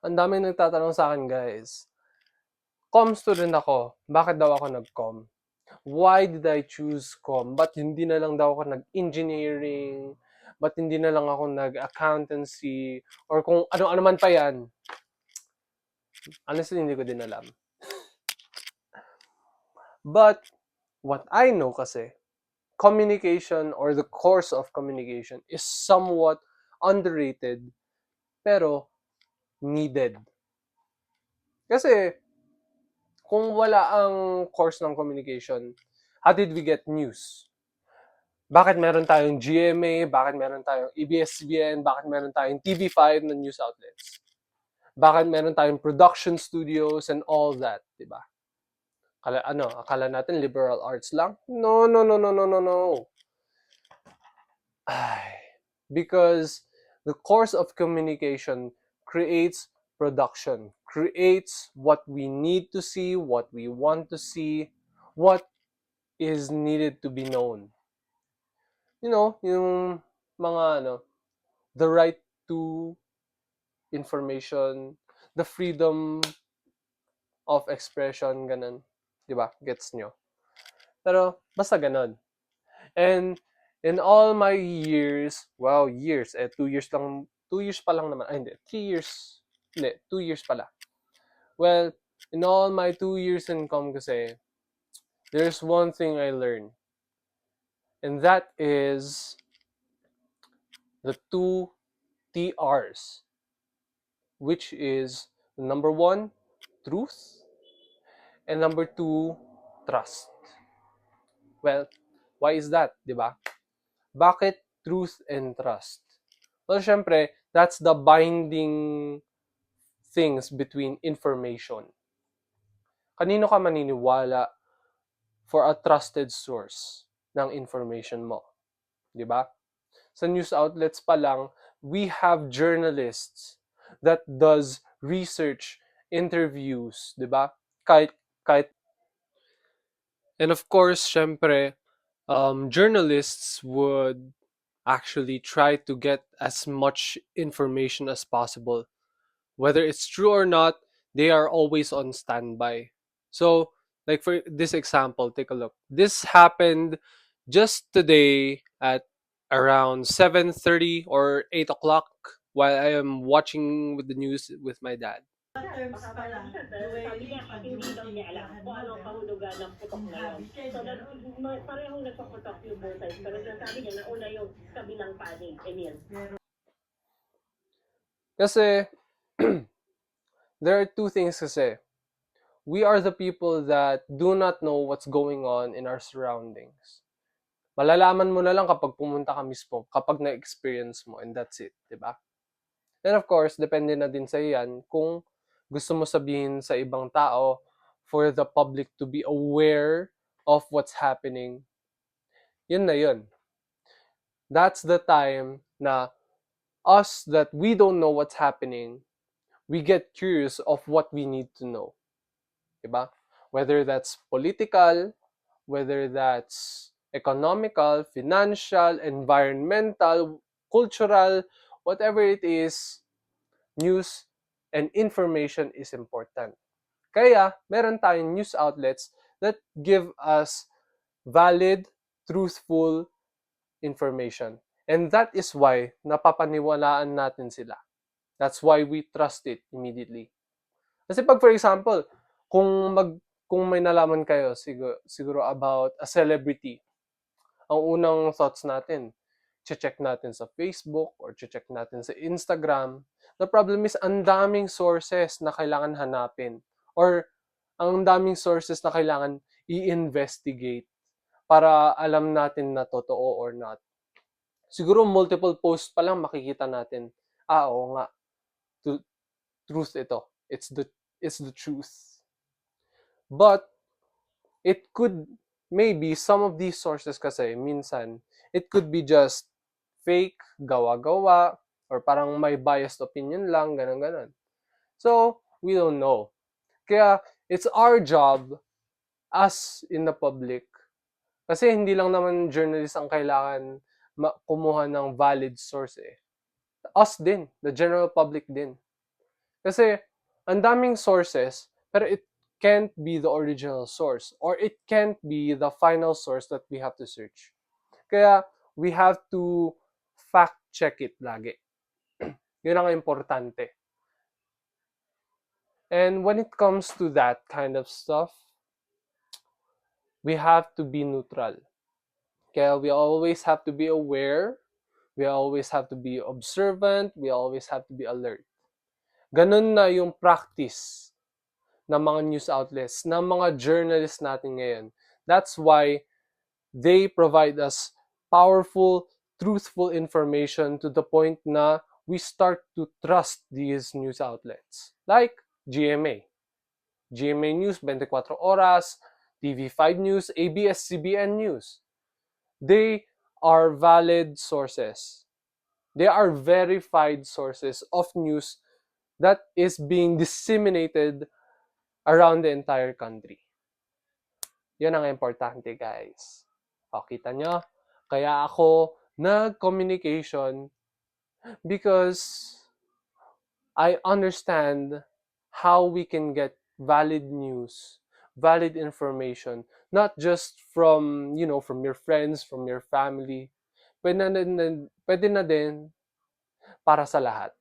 Ang daming nagtatanong sa akin, guys. Com student ako. Bakit daw ako nag-com? Why did I choose com? Ba't hindi na lang daw ako nag-engineering? Ba't hindi na lang ako nag-accountancy? Or kung ano-ano man pa yan. Honestly, hindi ko din alam. But, what I know kasi, communication or the course of communication is somewhat underrated pero needed. Kasi, kung wala ang course ng communication, how did we get news? Bakit meron tayong GMA? Bakit meron tayong ABS-CBN? Bakit meron tayong TV5 na news outlets? Bakit meron tayong production studios and all that, di ba? Akala natin liberal arts lang? No, no, no, no, no, no, no. Because the course of communication creates production, creates what we need to see, what we want to see, what is needed to be known. Yung mga the right to information, the freedom of expression, ganun. Di ba? Gets nyo? Pero, basta ganun. And, in all my years, 2 years lang, 2 years pa lang naman, hindi, 3 years, hindi, 2 years pala. Well, in all my 2 years in com kasi, there's one thing I learned. And that is the 2 TRs, which is number 1, truth, and number 2, trust. Well, why is that, di ba? Bakit truth and trust? Well, syempre, that's the binding things between information. Kanino ka maniniwala for a trusted source ng information mo? Di ba? Sa news outlets pa lang, we have journalists that does research, interviews, di ba? Kahit and of course, syempre, journalists would actually try to get as much information as possible. Whether it's true or not, they are always on standby. So, like for this example, take a look. This happened just today at around 7:30 or 8 o'clock while I am watching with the news with my dad. Terms pala, sabi niya, hindi daw niya alam kung anong kahulugan ng putok na yun. So, parehong nagpaputok yung both sides. Pero sabi niya, nauna yung kabilang panig, Emil. Kasi, there are two things kasi. We are the people that do not know what's going on in our surroundings. Malalaman mo na lang kapag pumunta ka mismo, kapag na-experience mo, and that's it, di ba? And of course, depende na din sa iyan kung gusto mo sabihin sa ibang tao for the public to be aware of what's happening. Yun na yun. That's the time na us that we don't know what's happening, we get curious of what we need to know. Diba? Whether that's political, whether that's economical, financial, environmental, cultural, whatever it is, news and information is important. Kaya, meron tayong news outlets that give us valid, truthful information. And that is why napapaniwalaan natin sila. That's why we trust it immediately. Kasi pag for example, kung may nalaman kayo siguro about a celebrity, ang unang thoughts natin, check natin sa Facebook or check natin sa Instagram. The problem is ang daming sources na kailangan hanapin or ang daming sources na kailangan i-investigate para alam natin na totoo or not. Siguro multiple posts pa lang makikita natin, oo nga, truth ito. It's the truth. But it could maybe some of these sources kasi minsan it could be just fake, gawa-gawa, or parang may biased opinion lang, ganun-ganun. So, we don't know. Kaya, it's our job as in the public, Kasi hindi lang naman journalist ang kailangan kumuha ng valid source eh. Us din, the general public din. Kasi ang daming sources, pero it can't be the original source or it can't be the final source that we have to search. Kaya we have to fact check it lagi. Yun ang importante. And when it comes to that kind of stuff, we have to be neutral. Kaya we always have to be aware, we always have to be observant, we always have to be alert. Ganun na yung practice ng mga news outlets, ng mga journalists natin ngayon. That's why they provide us powerful, truthful information to the point na we start to trust these news outlets. Like GMA. GMA News, 24 Oras, TV5 News, ABS-CBN News. They are valid sources. They are verified sources of news that is being disseminated around the entire country. Yan ang importante, guys. O, kita nyo? Kaya ako nag-communication because I understand how we can get valid news, valid information, not just from, from your friends, from your family. Pwede na din para sa lahat.